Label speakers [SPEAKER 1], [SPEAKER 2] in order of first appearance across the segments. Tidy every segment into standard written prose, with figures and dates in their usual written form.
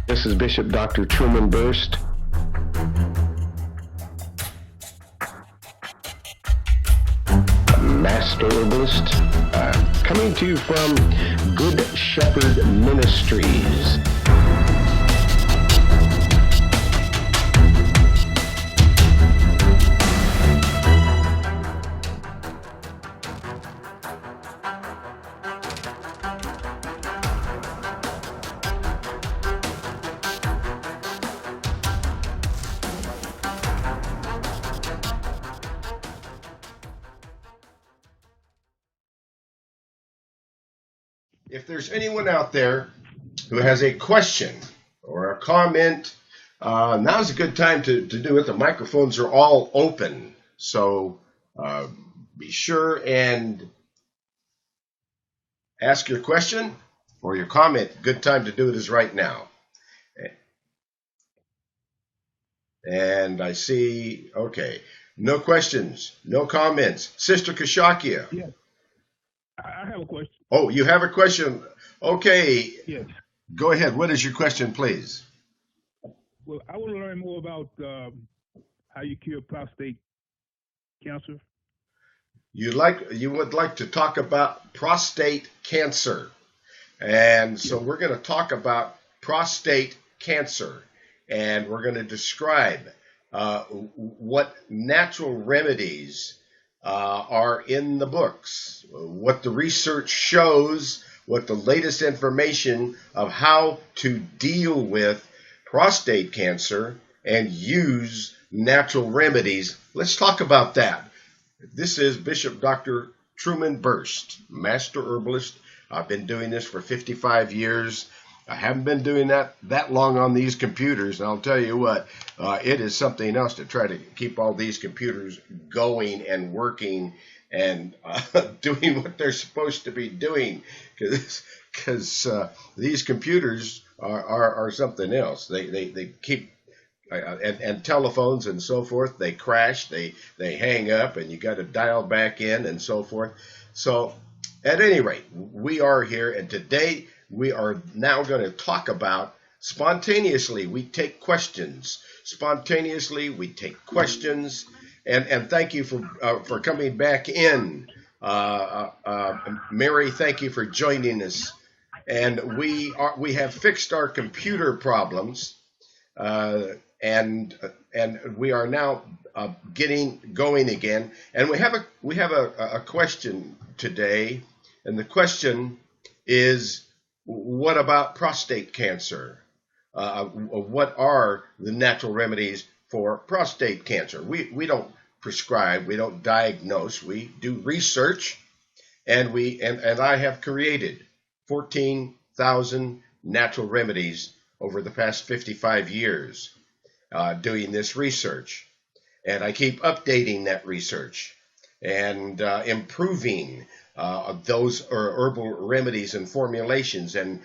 [SPEAKER 1] This is Bishop Dr. Truman Burst. Master Herbalist, coming to you from Good Shepherd Ministries.
[SPEAKER 2] If there's anyone out there who has a question or a comment, now's a good time to do it. The microphones are all open, so be sure and ask your question or your comment. Good time to do it is right now. And I see, okay, no questions, no comments. Sister Kashakia.
[SPEAKER 3] Yes, I have a question.
[SPEAKER 2] Oh, you have a question? Okay,
[SPEAKER 3] Yes.
[SPEAKER 2] go ahead. What is your question, please?
[SPEAKER 3] Well, I want to learn more about how you cure prostate cancer.
[SPEAKER 2] You would like to talk about prostate cancer. And so we're going to talk about prostate cancer, and we're going to describe what natural remedies are in the books, what the research shows, what the latest information of how to deal with prostate cancer and use natural remedies. Let's talk about that. This is Bishop Dr. Truman Burst, Master Herbalist. I've been doing this for 55 years. I haven't been doing that long on these computers, and I'll tell you what, it is something else to try to keep all these computers going and working and doing what they're supposed to be doing, because these computers are something else. They keep and telephones and so forth, they crash, they hang up, and you got to dial back in and so forth. So at any rate, we are here, and today we are now going to talk about spontaneously we take questions. Spontaneously we take questions, and thank you for coming back in. Mary, thank you for joining us. And we have fixed our computer problems, and we are now getting going again. And we have a question today, and the question is, what about prostate cancer? What are the natural remedies for prostate cancer? We don't prescribe, we don't diagnose, we do research, and I have created 14,000 natural remedies over the past 55 years doing this research. And I keep updating that research and improving those herbal remedies and formulations, and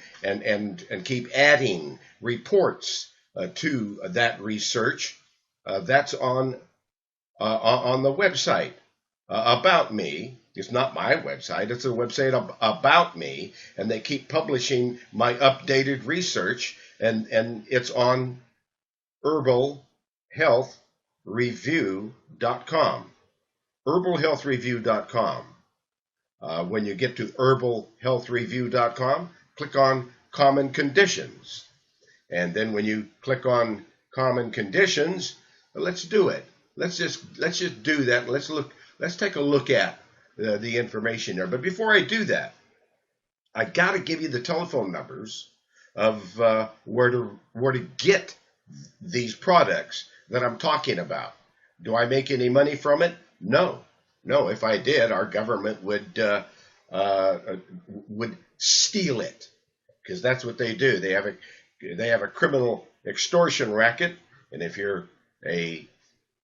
[SPEAKER 2] keep adding reports to that research. That's on the website About Me. It's not my website, it's a website about me, and they keep publishing my updated research, and it's on herbalhealthreview.com. herbalhealthreview.com. When you get to herbalhealthreview.com, click on Common Conditions. And then when you click on Common Conditions, let's do it. Let's just do that. Let's take a look at the information there. But before I do that, I got to give you the telephone numbers of where to get these products that I'm talking about. Do I make any money from it? No. If I did, our government would steal it, because that's what they do. They have a criminal extortion racket, and if you're a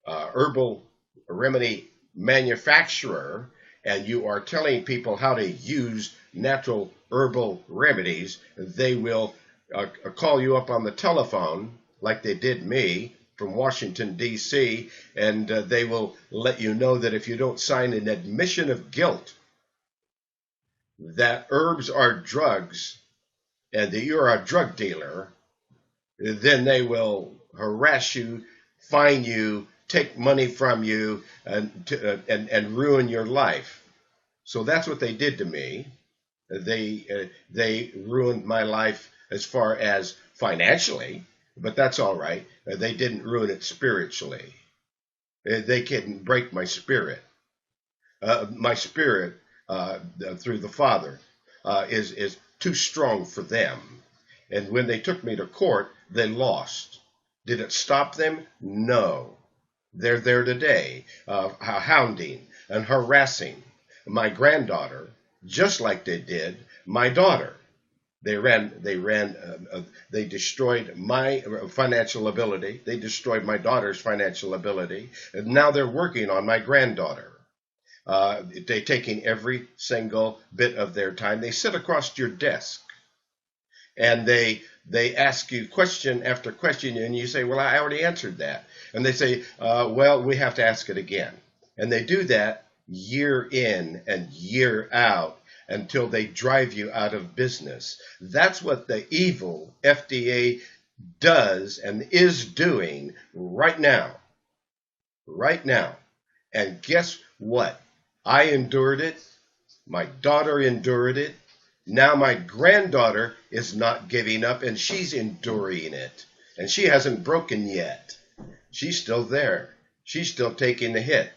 [SPEAKER 2] herbal remedy manufacturer and you are telling people how to use natural herbal remedies, they will call you up on the telephone, like they did me, from Washington, D.C., and they will let you know that if you don't sign an admission of guilt that herbs are drugs and that you're a drug dealer, then they will harass you, fine you, take money from you, and ruin your life. So that's what they did to me. They ruined my life as far as financially, but that's all right. They didn't ruin it spiritually. They couldn't break my spirit. My spirit through the Father is too strong for them. And when they took me to court, they lost. Did it stop them? No. They're there today, hounding and harassing my granddaughter, just like they did my daughter. They destroyed my financial ability. They destroyed my daughter's financial ability. And now they're working on my granddaughter. They're taking every single bit of their time. They sit across your desk and they ask you question after question, and you say, well, I already answered that. And they say, well, we have to ask it again. And they do that year in and year out until they drive you out of business. That's what the evil FDA does and is doing right now. Right now. And guess what? I endured it. My daughter endured it. Now my granddaughter is not giving up, and she's enduring it. And she hasn't broken yet. She's still there. She's still taking the hit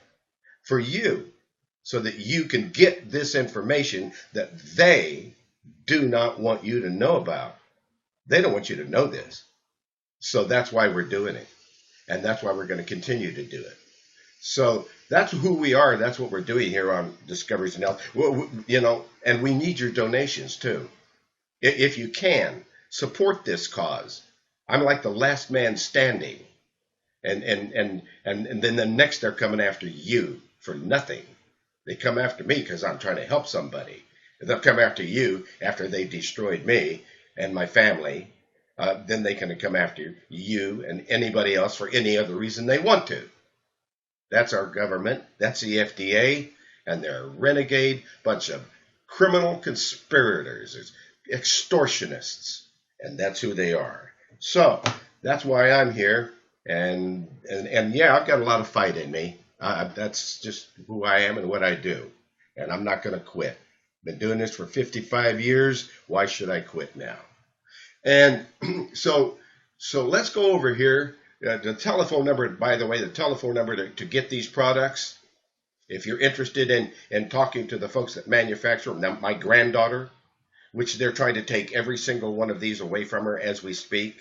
[SPEAKER 2] for you, so that you can get this information that they do not want you to know about. They don't want you to know this. So that's why we're doing it. And that's why we're going to continue to do it. So that's who we are. That's what we're doing here on Discoveries in Health. And we need your donations too. If you can, support this cause. I'm like the last man standing. And then the next they're coming after you for nothing. They come after me because I'm trying to help somebody. They'll come after you after they destroyed me and my family. Then they can come after you and anybody else for any other reason they want to. That's our government. That's the FDA. And they're a renegade bunch of criminal conspirators, extortionists. And that's who they are. So that's why I'm here. And yeah, I've got a lot of fight in me. That's just who I am and what I do. And I'm not going to quit. Been doing this for 55 years. Why should I quit now? And so let's go over here. The telephone number, by the way, the telephone number to get these products, if you're interested in talking to the folks that manufacture them. Now, my granddaughter, which they're trying to take every single one of these away from her as we speak.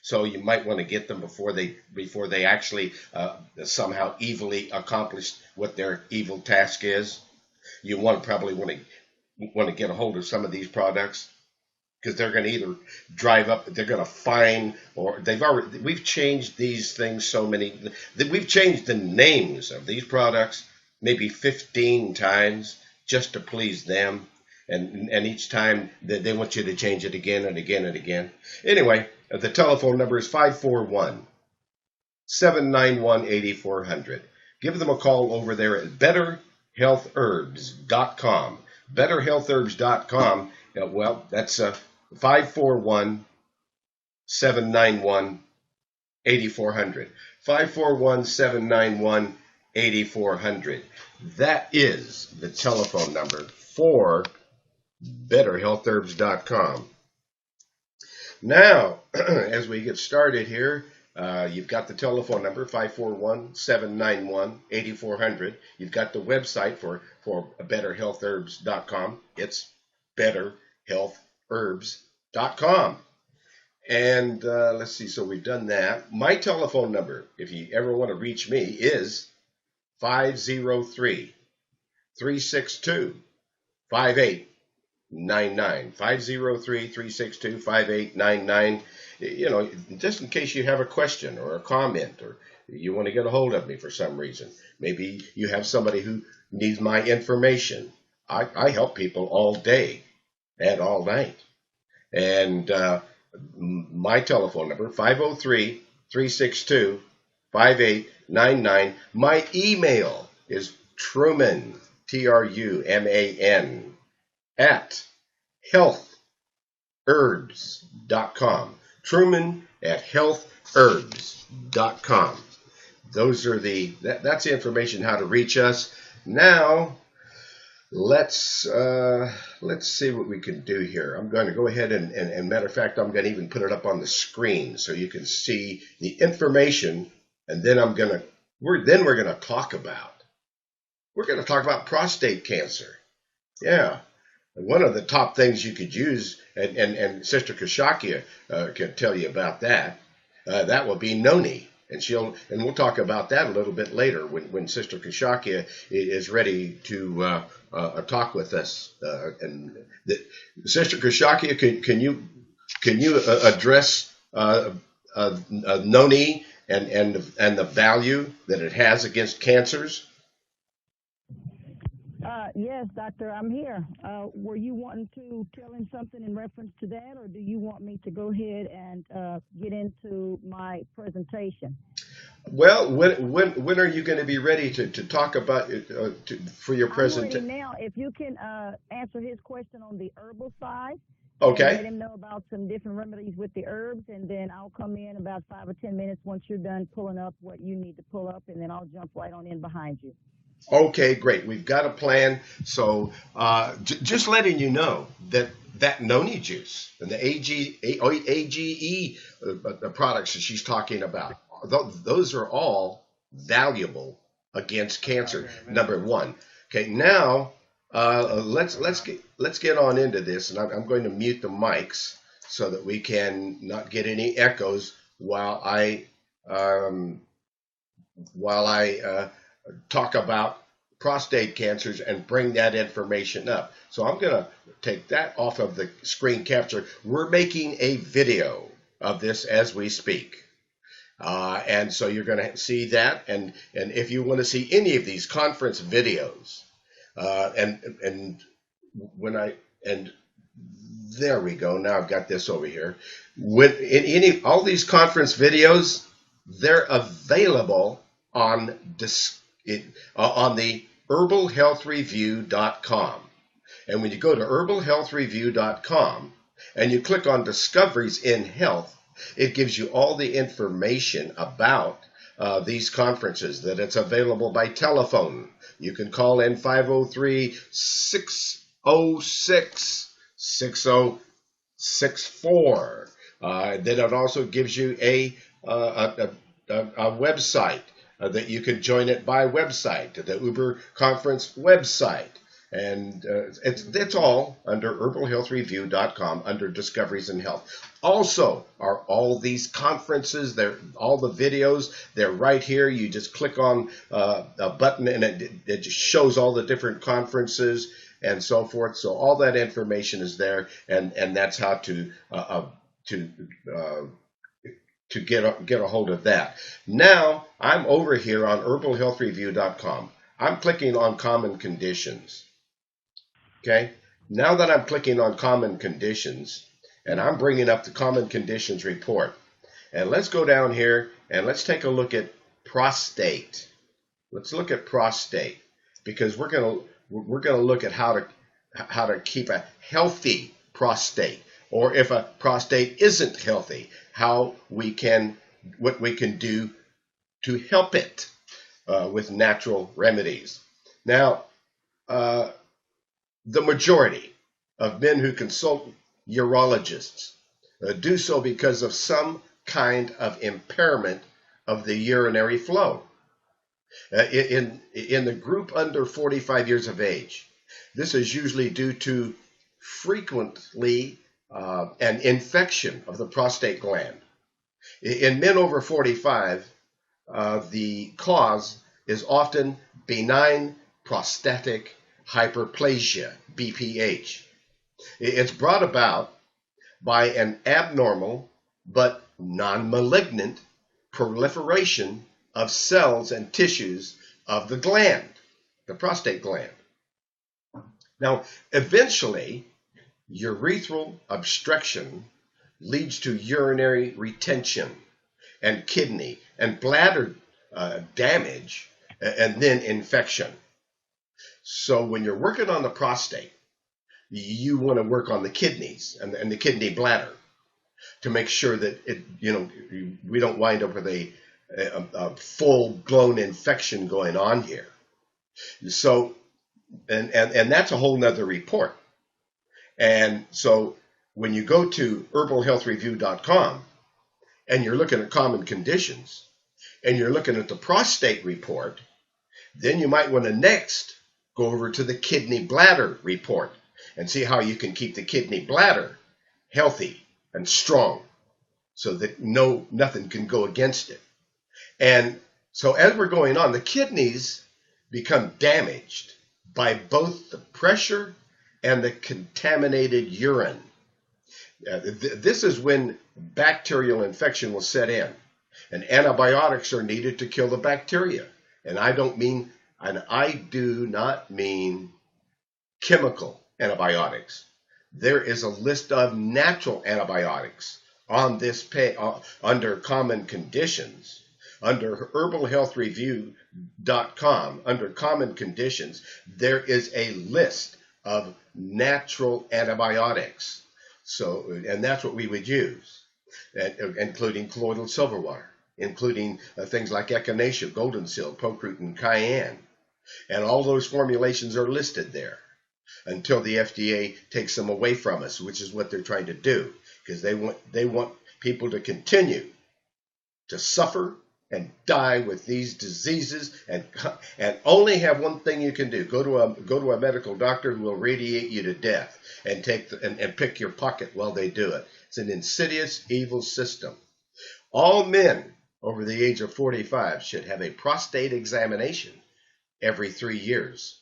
[SPEAKER 2] So you might want to get them before they actually somehow evilly accomplish what their evil task is. You probably want to get a hold of some of these products, because they're going to either drive up, they're going to fine, or we've changed these things we've changed the names of these products maybe 15 times just to please them. And each time they want you to change it again and again and again. Anyway, the telephone number is 541-791-8400. Give them a call over there at betterhealthherbs.com. Betterhealthherbs.com. Well, that's 541-791-8400. 541-791-8400. That is the telephone number for betterhealthherbs.com. Now, as we get started here, you've got the telephone number, 541-791-8400. You've got the website for betterhealthherbs.com. It's betterhealthherbs.com. And let's see, so we've done that. My telephone number, if you ever want to reach me, is 503-362-5899. 503-362-5899. Just in case you have a question or a comment, or you want to get a hold of me for some reason. Maybe you have somebody who needs my information. I help people all day and all night. And my telephone number, 503-362-5899. My email is Truman, Truman, at healthherbs.com. Truman at healthherbs.com. That's the information how to reach us. Now, let's see what we can do here. I'm going to go ahead and matter of fact, I'm going to even put it up on the screen so you can see the information, and then we're going to talk about prostate cancer. Yeah. And one of the top things you could use, and Sister Kashakia can tell you about that. That will be noni, and we'll talk about that a little bit later when Sister Kashakia is ready to talk with us. Sister Kashakia, can you address noni and the value that it has against cancers?
[SPEAKER 4] Yes, doctor, I'm here. Were you wanting to tell him something in reference to that, or do you want me to go ahead and get into my presentation?
[SPEAKER 2] Well, when are you going to be ready to talk about it for your presentation?
[SPEAKER 4] Now, if you can answer his question on the herbal side,
[SPEAKER 2] okay.
[SPEAKER 4] And let him know about some different remedies with the herbs, and then I'll come in about 5 or 10 minutes once you're done pulling up what you need to pull up, and then I'll jump right on in behind you.
[SPEAKER 2] Okay, great. We've got a plan. So just letting you know that noni juice and the AGE products that she's talking about, those are all valuable against cancer. Number one. Okay, now let's get on into this, and I'm going to mute the mics so that we can not get any echoes while I talk about prostate cancers and bring that information up. So I'm going to take that off of the screen capture. We're making a video of this as we speak. And so you're going to see that. And if you want to see any of these conference videos, and there we go. Now I've got this over here. All these conference videos, they're available on the herbalhealthreview.com. And when you go to herbalhealthreview.com and you click on Discoveries in Health, it gives you all the information about these conferences, that it's available by telephone. You can call in 503-606-6064. Then it also gives you a website that you can join it by website, the Uber Conference website. And it's all under herbalhealthreview.com under Discoveries in Health. Also, are all these conferences, all the videos, they're right here. You just click on a button and it just shows all the different conferences and so forth. So all that information is there, and that's how to get a hold of that. Now, I'm over here on herbalhealthreview.com. I'm clicking on Common Conditions. Okay, now that I'm clicking on Common Conditions, and I'm bringing up the Common Conditions report, and let's go down here and let's take a look at prostate. Let's look at prostate, because we're gonna look at how to keep a healthy prostate, or if a prostate isn't healthy, what we can do to help it with natural remedies. Now, the majority of men who consult urologists do so because of some kind of impairment of the urinary flow. In the group under 45 years of age, this is usually due to frequently an infection of the prostate gland. In men over 45, the cause is often benign prostatic hyperplasia, BPH. It's brought about by an abnormal but non-malignant proliferation of cells and tissues of the gland, the prostate gland. Now, eventually, urethral obstruction leads to urinary retention and kidney and bladder damage, and then infection. So when you're working on the prostate, you want to work on the kidneys and the kidney bladder. to make sure that we don't wind up with a full-blown infection going on here. So, and that's a whole nother report. And so when you go to herbalhealthreview.com and you're looking at common conditions and you're looking at the prostate report, then you might want to next go over to the kidney bladder report and see how you can keep the kidney bladder healthy and strong so that nothing can go against it. And so as we're going on, the kidneys become damaged by both the pressure and the contaminated urine. This is when bacterial infection will set in, and antibiotics are needed to kill the bacteria. And I do not mean chemical antibiotics. There is a list of natural antibiotics on this page under common conditions. Under herbalhealthreview.com, under common conditions, there is a list of natural antibiotics. So, and that's what we would use, including colloidal silver water, including things like echinacea, golden seal, poke and cayenne. And all those formulations are listed there until the FDA takes them away from us, which is what they're trying to do, because they want people to continue to suffer and die with these diseases, and only have one thing you can do: go to a medical doctor who will radiate you to death and and pick your pocket while they do it. It's an insidious, evil system. All men over the age of 45 should have a prostate examination every 3 years.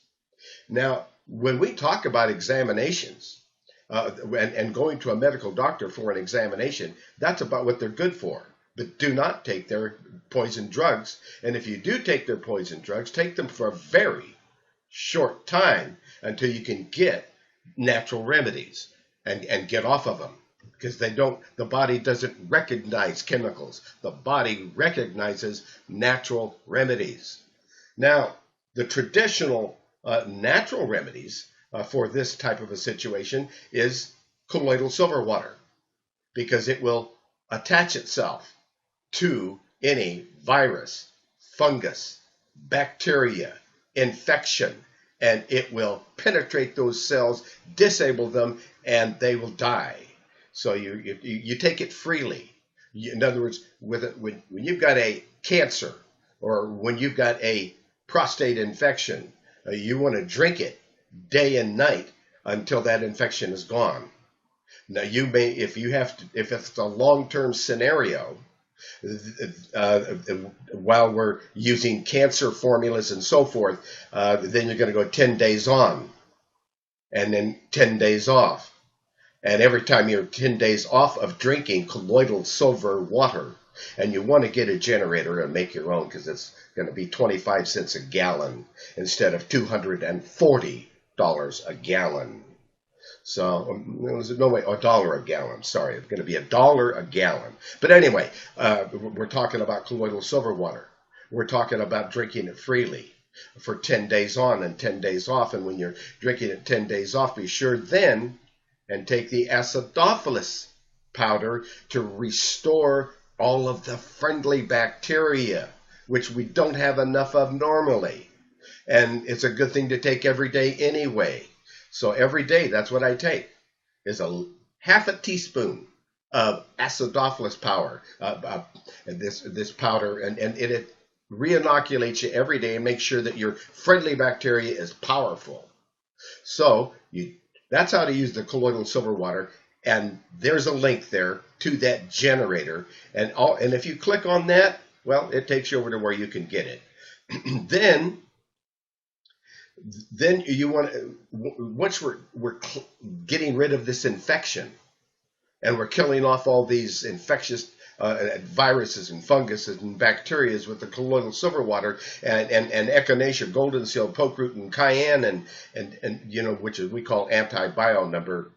[SPEAKER 2] Now, when we talk about examinations and going to a medical doctor for an examination, that's about what they're good for. But do not take their poison drugs. And if you do take their poison drugs, take them for a very short time until you can get natural remedies and get off of them. Because the body doesn't recognize chemicals. The body recognizes natural remedies. Now, the traditional natural remedies for this type of a situation is colloidal silver water, because it will attach itself to any virus, fungus, bacteria, infection, and it will penetrate those cells, disable them, and they will die. So you take it freely. In other words, when you've got a cancer or when you've got a prostate infection, you want to drink it day and night until that infection is gone. Now you may, if it's a long-term scenario, while we're using cancer formulas and so forth, then you're going to go 10 days on and then 10 days off. And every time you're 10 days off of drinking colloidal silver water, and you want to get a generator and make your own, because it's going to be 25 cents a gallon instead of $240 a gallon. So $1 a gallon. Sorry, it's going to be $1 a gallon. But anyway, we're talking about colloidal silver water. We're talking about drinking it freely for 10 days on and 10 days off. And when you're drinking it 10 days off, be sure then and take the acidophilus powder to restore all of the friendly bacteria, which we don't have enough of normally. And it's a good thing to take every day anyway. So every day, that's what I take, is half a teaspoon of acidophilus powder, this powder, and it re-inoculates you every day and makes sure that your friendly bacteria is powerful. So that's how to use the colloidal silver water, and there's a link there to that generator, and if you click on that, well, it takes you over to where you can get it. Then you want to, once we're getting rid of this infection and we're killing off all these infectious viruses and funguses and bacteria with the colloidal silver water and echinacea, golden seal, poke root, and cayenne, and which is we call antibio number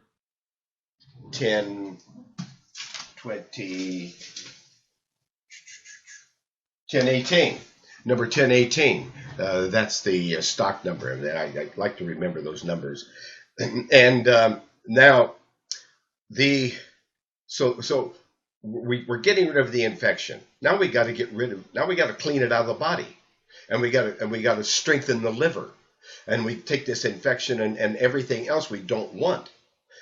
[SPEAKER 2] 1018. Number 1018. That's the stock number, and I like to remember those numbers. And now so we're getting rid of the infection. Now we got to now we got to clean it out of the body, and we got to strengthen the liver, and we take this infection and everything else we don't want.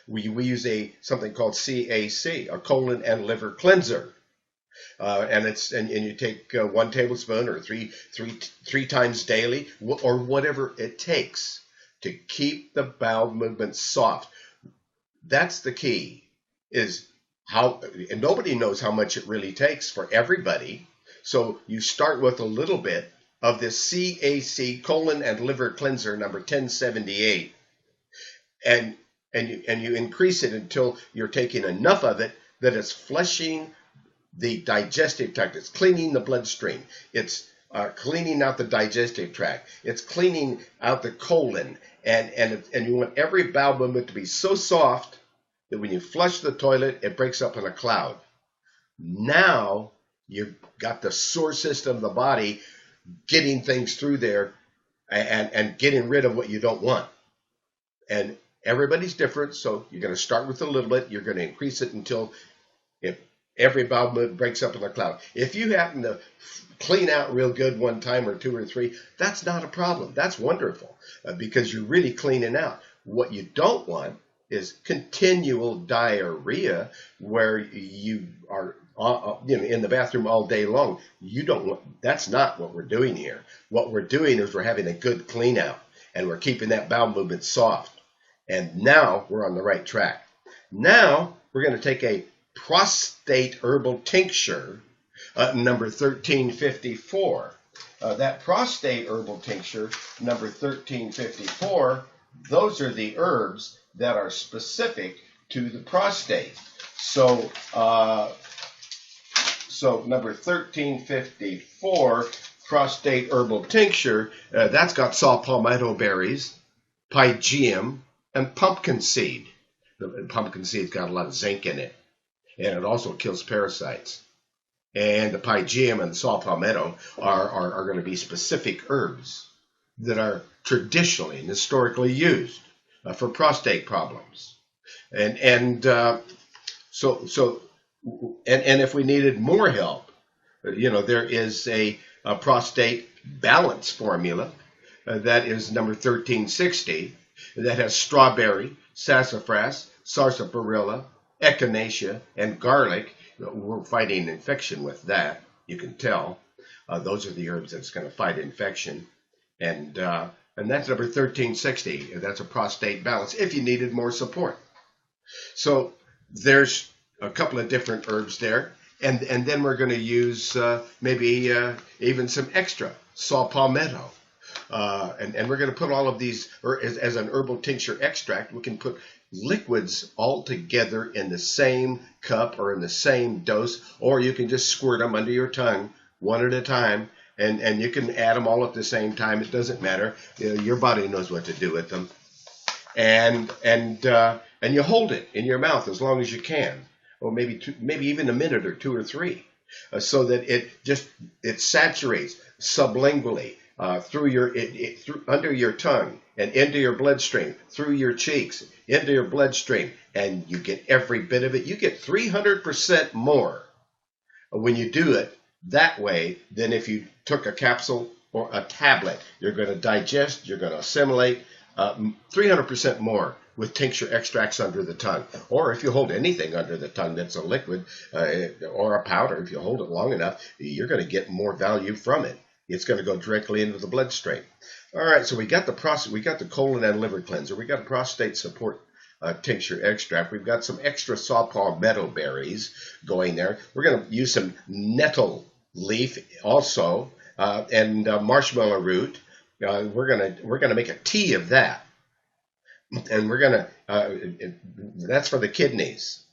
[SPEAKER 2] We use something called CAC, a colon and liver cleanser. And you take 1 tablespoon or three times daily, or whatever it takes to keep the bowel movement soft. That's the key. Is how, and nobody knows how much it really takes for everybody. So you start with a little bit of this CAC colon and liver cleanser number 1078, and you increase it until you're taking enough of it that it's flushing the digestive tract. It's cleaning the bloodstream. It's cleaning out the digestive tract. It's cleaning out the colon, and you want every bowel movement to be so soft that when you flush the toilet, it breaks up in a cloud. Now you've got the sewer system of the body getting things through there and getting rid of what you don't want. And everybody's different, so you're going to start with a little bit. You're going to increase it until every bowel movement breaks up in a cloud. If you happen to clean out real good one time or 2 or 3, that's not a problem. That's wonderful because you're really cleaning out. What you don't want is continual diarrhea where you are in the bathroom all day long. You don't want. That's not what we're doing here. What we're doing is we're having a good clean out, and we're keeping that bowel movement soft. And now we're on the right track. Now we're going to take a prostate herbal tincture, number 1354. That prostate herbal tincture, number 1354, those are the herbs that are specific to the prostate. So, number 1354, prostate herbal tincture, that's got saw palmetto berries, pygeum, and pumpkin seed. The pumpkin seed's got a lot of zinc in it, and it also kills parasites. And the pygeum and the saw palmetto are going to be specific herbs that are traditionally and historically used for prostate problems. And if we needed more help, there is a prostate balance formula that is number 1360 that has strawberry, sassafras, sarsaparilla, echinacea, and garlic. We're fighting infection with that. You can tell. Those are the herbs that's going to fight infection. And that's number 1360. That's a prostate balance if you needed more support. So there's a couple of different herbs there. And then we're going to use maybe even some extra saw palmetto. And we're going to put all of these as an herbal tincture extract. We can put liquids all together in the same cup or in the same dose, or you can just squirt them under your tongue one at a time, and you can add them all at the same time. It doesn't matter. Your body knows what to do with them. And you hold it in your mouth as long as you can, or maybe even a minute or 2 or 3, so that it saturates sublingually through under your tongue and into your bloodstream, through your cheeks, into your bloodstream, and you get every bit of it. You get 300% more when you do it that way than if you took a capsule or a tablet. You're going to digest, you're going to assimilate 300% more with tincture extracts under the tongue. Or if you hold anything under the tongue that's a liquid or a powder, if you hold it long enough, you're going to get more value from it. It's going to go directly into the bloodstream. All right, so we got the colon and liver cleanser. We got a prostate support tincture extract. We've got some extra saw palmetto berries going there. We're going to use some nettle leaf also, and marshmallow root. We're gonna make a tea of that, and that's for the kidneys.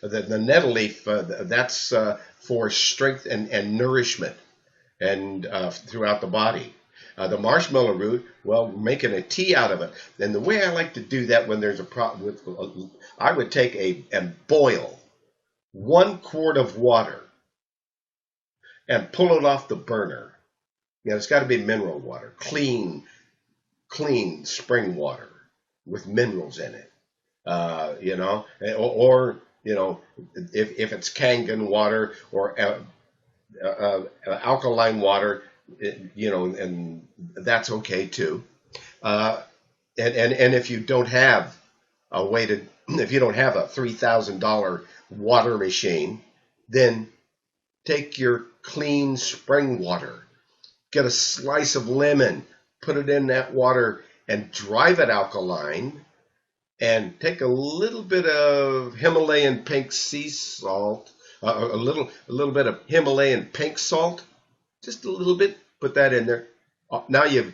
[SPEAKER 2] The nettle leaf, that's for strength and nourishment and throughout the body. The marshmallow root, well, we're making a tea out of it. And the way I like to do that when there's a problem with, I would take and boil 1 quart of water and pull it off the burner. It's got to be mineral water, clean spring water with minerals in it. Or you know, if it's Kangen water or alkaline water, you know, and that's okay too. Uh, and if you don't have a way to, if you don't have a $3,000 water machine, then take your clean spring water, get a slice of lemon, put it in that water and drive it alkaline, and take a little bit of Himalayan pink sea salt, a little bit of Himalayan pink salt, just a little bit, put that in there. Now you've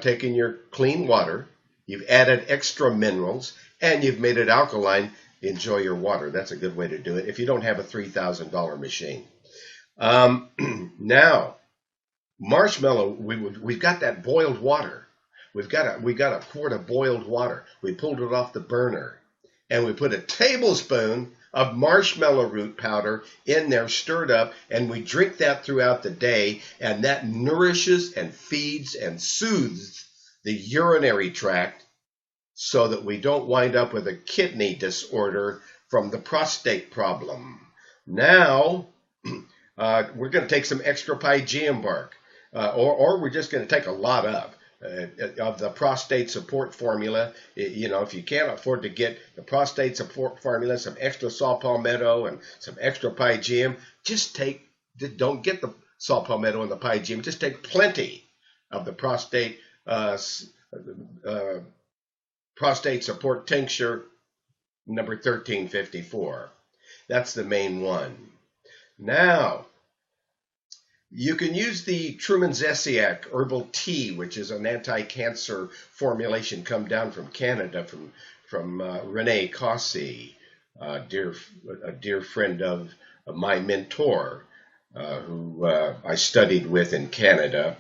[SPEAKER 2] taken your clean water, you've added extra minerals, and you've made it alkaline. Enjoy your water. That's a good way to do it if you don't have a $3,000 machine. Now, marshmallow, we've got that boiled water. We got a quart of boiled water. We pulled it off the burner, and we put a tablespoon of marshmallow root powder in there, stirred up, and we drink that throughout the day, and that nourishes and feeds and soothes the urinary tract so that we don't wind up with a kidney disorder from the prostate problem. Now, we're going to take some extra pygeum bark, or we're just going to take a lot of the prostate support formula. You know, if you can't afford to get the prostate support formula, some extra saw palmetto and some extra pygeum, don't get the saw palmetto and the pygeum, just take plenty of the prostate support tincture number 1354. That's the main one. Now, you can use the Truman Zesiak herbal tea, which is an anti-cancer formulation come down from Canada from Renee Cossey, a dear friend of my mentor, who I studied with in Canada.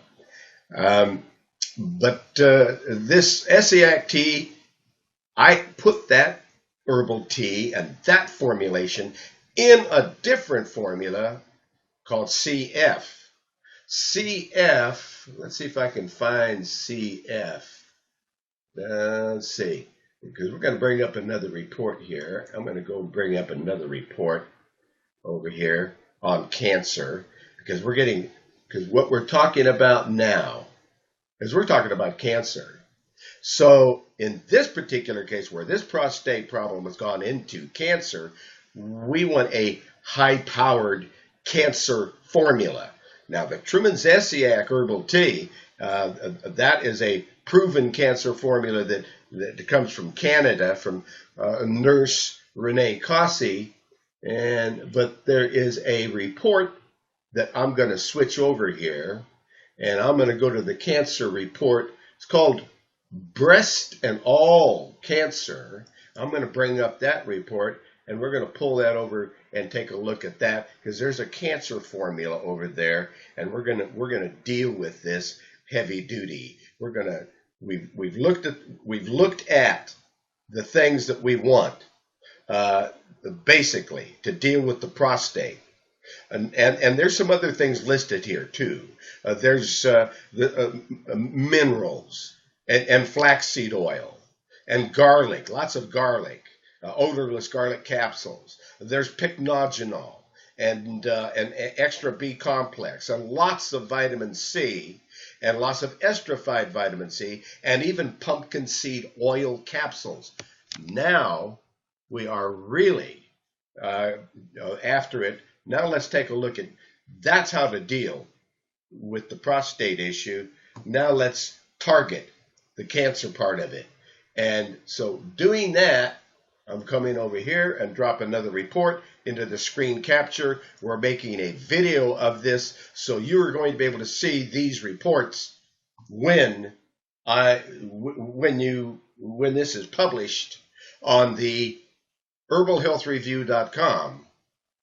[SPEAKER 2] But this Zesiak tea, I put that herbal tea and that formulation in a different formula called CF. CF, let's see if I can find CF. Let's see, because we're going to bring up another report here. I'm going to go bring up another report over here on cancer, because what we're talking about now is we're talking about cancer. So in this particular case, where this prostate problem has gone into cancer, we want a high-powered cancer formula. Now, the Truman Zesiak herbal tea, that is a proven cancer formula that comes from Canada, from nurse Renee Cossey. But there is a report that I'm going to switch over here, and I'm going to go to the cancer report. It's called Breast and All Cancer. I'm going to bring up that report, and we're going to pull that over and take a look at that, because there's a cancer formula over there, and we're going to deal with this heavy duty. We've looked at the things that we want basically to deal with the prostate. And there's some other things listed here too. There's minerals and flaxseed oil and garlic, lots of garlic, odorless garlic capsules. There's pycnogenol and extra B complex and lots of vitamin C and lots of esterified vitamin C and even pumpkin seed oil capsules. Now we are really after it. Now let's take a look at, that's how to deal with the prostate issue. Now let's target the cancer part of it. And so doing that, I'm coming over here and drop another report into the screen capture. We're making a video of this, so you are going to be able to see these reports when this is published on the herbalhealthreview.com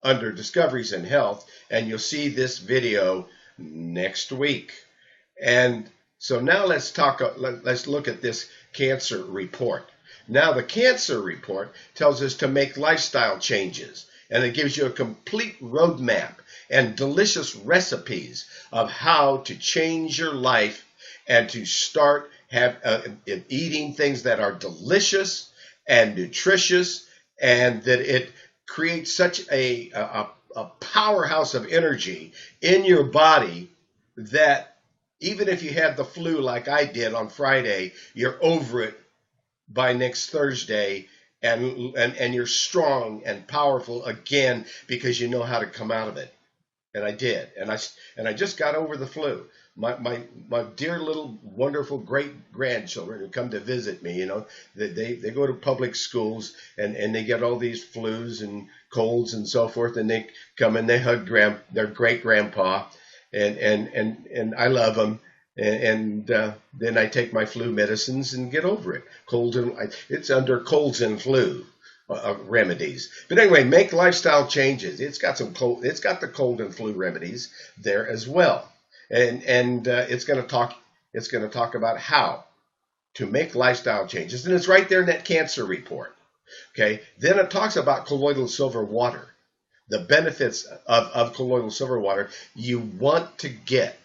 [SPEAKER 2] under Discoveries in Health, and you'll see this video next week. And so now let's look at this cancer report. Now the cancer report tells us to make lifestyle changes, and it gives you a complete roadmap and delicious recipes of how to change your life and to start eating things that are delicious and nutritious and that it creates such a powerhouse of energy in your body that even if you had the flu like I did on Friday, you're over it by next Thursday, and you're strong and powerful again because you know how to come out of it. And I did, and I just got over the flu. My dear little wonderful great grandchildren who come to visit me, they go to public schools, and they get all these flus and colds and so forth, and they come and they hug their great grandpa, and I love them. And then I take my flu medicines and get over it. It's under colds and flu remedies. But anyway, make lifestyle changes. It's got the cold and flu remedies there as well. And it's going to talk about how to make lifestyle changes, and it's right there in that cancer report. Okay. Then it talks about colloidal silver water, the benefits of colloidal silver water. You want to get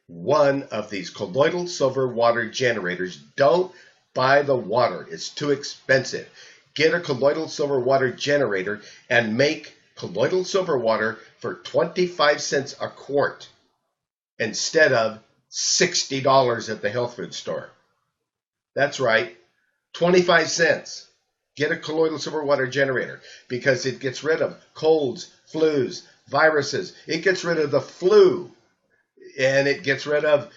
[SPEAKER 2] one of these colloidal silver water generators. Don't buy the water. It's too expensive. Get a colloidal silver water generator and make colloidal silver water for 25 cents a quart instead of $60 at the health food store. That's right, 25 cents. Get a colloidal silver water generator because it gets rid of colds, flus, viruses. It gets rid of the flu. And it gets rid of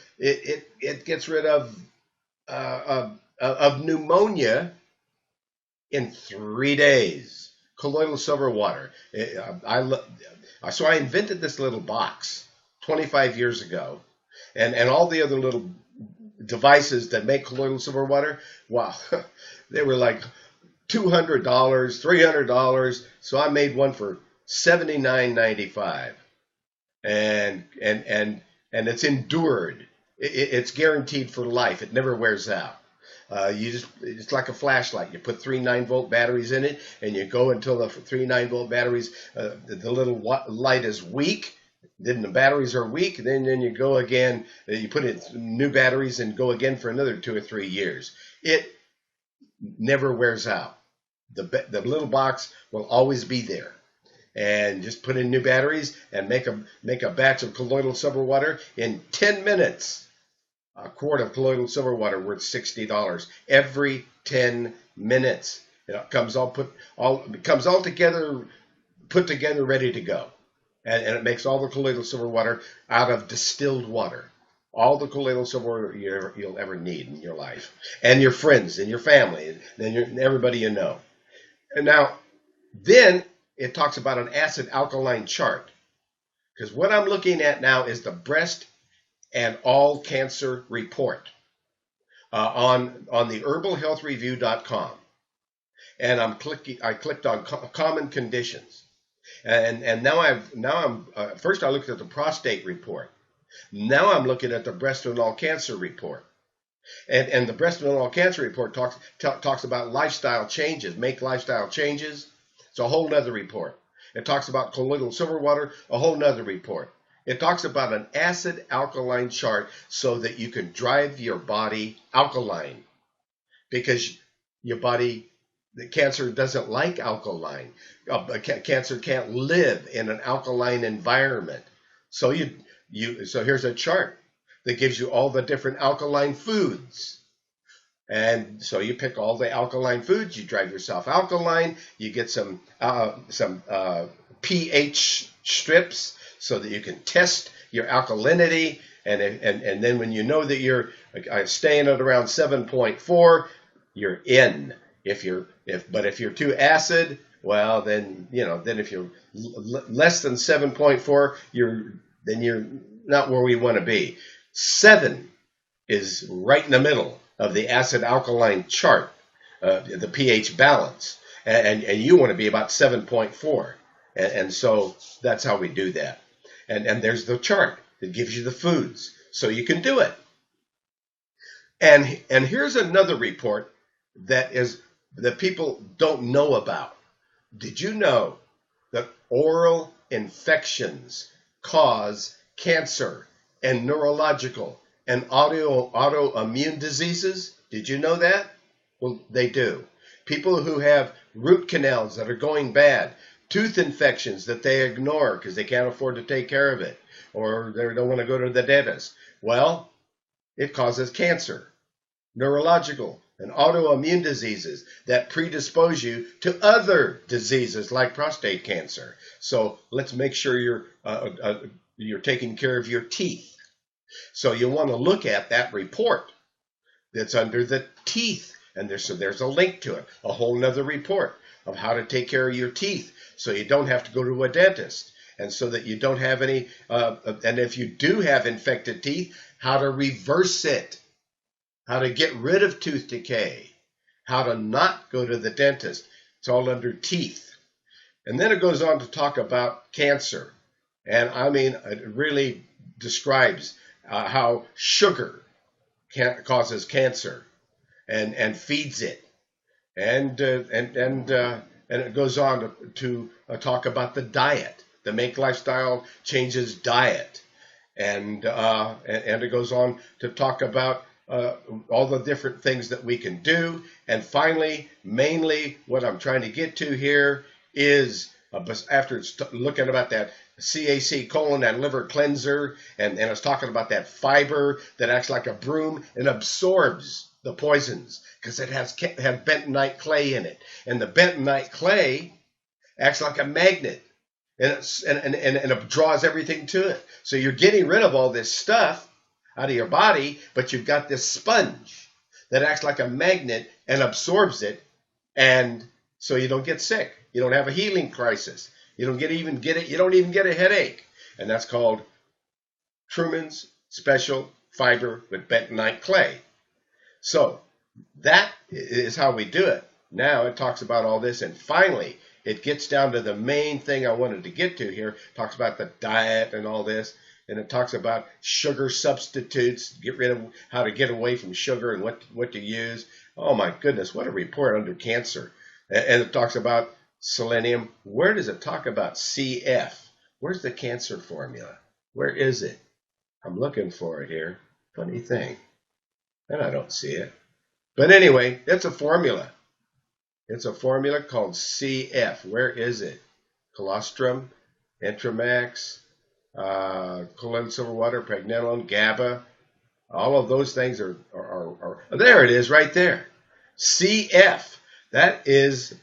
[SPEAKER 2] of pneumonia in 3 days. Colloidal silver water. So I invented this little box 25 years ago, and all the other little devices that make colloidal silver water. Wow, they were like $200, $300. So I made one for $79.95, and it's endured. It's guaranteed for life. It never wears out. It's like a flashlight. You put 3 9-volt batteries in it, and you go until the 3 9-volt batteries, the little light is weak. Then the batteries are weak. Then you go again. You put in new batteries and go again for another 2 or 3 years. It never wears out. The little box will always be there. And just put in new batteries and make a batch of colloidal silver water in 10 minutes. A quart of colloidal silver water worth $60 every 10 minutes. It comes all together, put together, ready to go, and it makes all the colloidal silver water out of distilled water. All the colloidal silver water you'll ever need in your life, and your friends, and your family, and everybody you know. And now, then it talks about an acid alkaline chart, because what I'm looking at now is the breast and all cancer report on the herbalhealthreview.com, and I clicked on common conditions, and now first I looked at the prostate report. Now I'm looking at the breast and all cancer report. And the breast and all cancer report talks about lifestyle changes, make lifestyle changes. It's a whole nother report. It talks about colloidal silver water, a whole nother report. It talks about an acid alkaline chart so that you can drive your body alkaline, because your body, the cancer doesn't like alkaline. Cancer can't live in an alkaline environment. So so here's a chart that gives you all the different alkaline foods. And so you pick all the alkaline foods, you drive yourself alkaline, you get some pH strips so that you can test your alkalinity, and then when you know that you're staying at around 7.4, you're in. If you're too acid, well then if you're less than 7.4, you're not where we want to be. 7 is right in the middle of the acid alkaline chart, the pH balance, and you want to be about 7.4, and so that's how we do that. And there's the chart that gives you the foods so you can do it. And here's another report that people don't know about. Did you know that oral infections cause cancer and neurological and autoimmune diseases? Did you know that? Well, they do. People who have root canals that are going bad, tooth infections that they ignore because they can't afford to take care of it, or they don't want to go to the dentist. Well, it causes cancer, neurological and autoimmune diseases that predispose you to other diseases like prostate cancer. So let's make sure you're taking care of your teeth. So you want to look at that report that's under the teeth, and there's a link to it, a whole nother report of how to take care of your teeth so you don't have to go to a dentist, and so that you don't have any, and if you do have infected teeth, how to reverse it, how to get rid of tooth decay, how to not go to the dentist. It's all under teeth. And then it goes on to talk about cancer. And I mean, it really describes how sugar causes cancer and feeds it. And it goes on to talk about the diet, the Make Lifestyle Changes diet. And it goes on to talk about all the different things that we can do. And finally, mainly what I'm trying to get to here is, after it's looking about that CAC colon and liver cleanser, and it's talking about that fiber that acts like a broom and absorbs the poisons because it has bentonite clay in it. And the bentonite clay acts like a magnet, and it draws everything to it. So you're getting rid of all this stuff out of your body, but you've got this sponge that acts like a magnet and absorbs it, and so you don't get sick. You don't have a healing crisis. You don't even get a headache. And that's called Truman's Special Fiber with Bentonite Clay. So that is how we do it. Now it talks about all this, and finally it gets down to the main thing I wanted to get to here. It talks about the diet and all this, and it talks about sugar substitutes, get rid of how to get away from sugar and what to use. Oh my goodness, what a report under cancer. And it talks about selenium. Where does it talk about CF? Where's the cancer formula? Where is it? I'm looking for it here. Funny thing. And I don't see it. But anyway, it's a formula. It's a formula called CF. Where is it? Colostrum, Intramax, colloidal silver water, pregnenolone, GABA. All of those things are there it is right there. CF. That is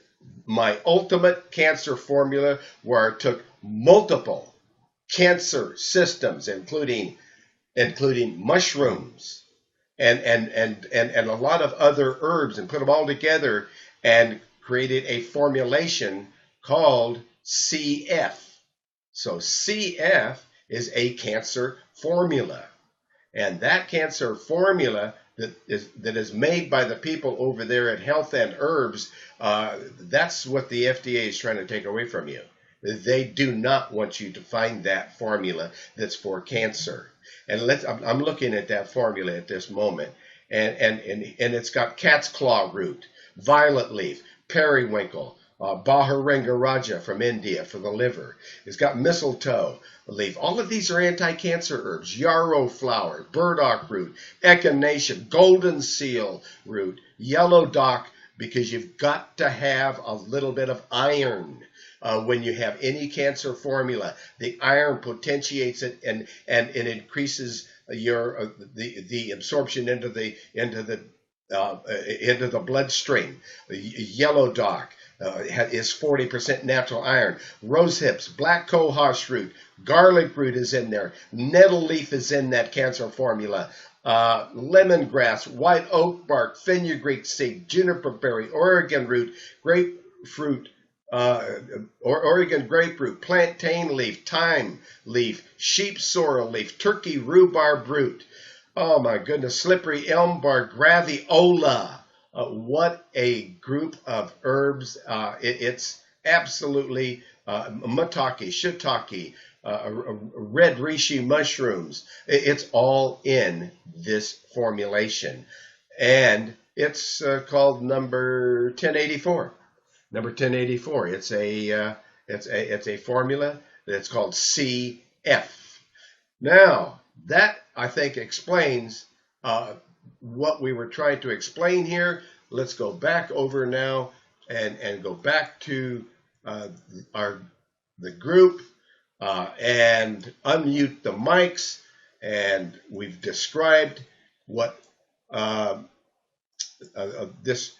[SPEAKER 2] my ultimate cancer formula, where I took multiple cancer systems, including mushrooms and a lot of other herbs, and put them all together and created a formulation called CF. So CF is a cancer formula, and that cancer formula that is made by the people over there at Health and Herbs, that's what the FDA is trying to take away from you. They do not want you to find that formula that's for cancer. And I'm looking at that formula at this moment, and it's got cat's claw root, violet leaf, periwinkle, Baharenga Raja from India for the liver. It's got mistletoe leaf. All of these are anti-cancer herbs. Yarrow flower, burdock root, echinacea, golden seal root, yellow dock, because you've got to have a little bit of iron when you have any cancer formula. The iron potentiates it and it increases the absorption into the bloodstream. Yellow dock is 40% natural iron. Rose hips, black cohosh root, garlic root is in there. Nettle leaf is in that cancer formula. Lemongrass, white oak bark, fenugreek seed, juniper berry, Oregon root, grapefruit, Oregon grapefruit, plantain leaf, thyme leaf, sheep sorrel leaf, turkey rhubarb root. Oh my goodness, slippery elm bark, graviola. What a group of herbs. It's absolutely maitake, shiitake, red reishi mushrooms. It's all in this formulation. And it's called number 1084. Number 1084. It's a formula that's called CF. Now, that I think explains what we were trying to explain here. Let's go back over now and go back to our the group and unmute the mics. And we've described what this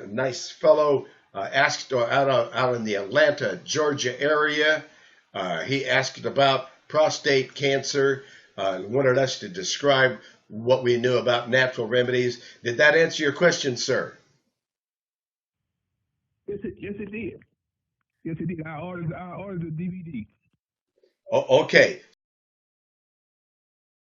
[SPEAKER 2] nice fellow asked out in the Atlanta, Georgia area. He asked about prostate cancer and wanted us to describe what we knew about natural remedies. Did that answer your question, sir?
[SPEAKER 3] Yes, it did. Yes, it did. I ordered the DVD.
[SPEAKER 2] Okay.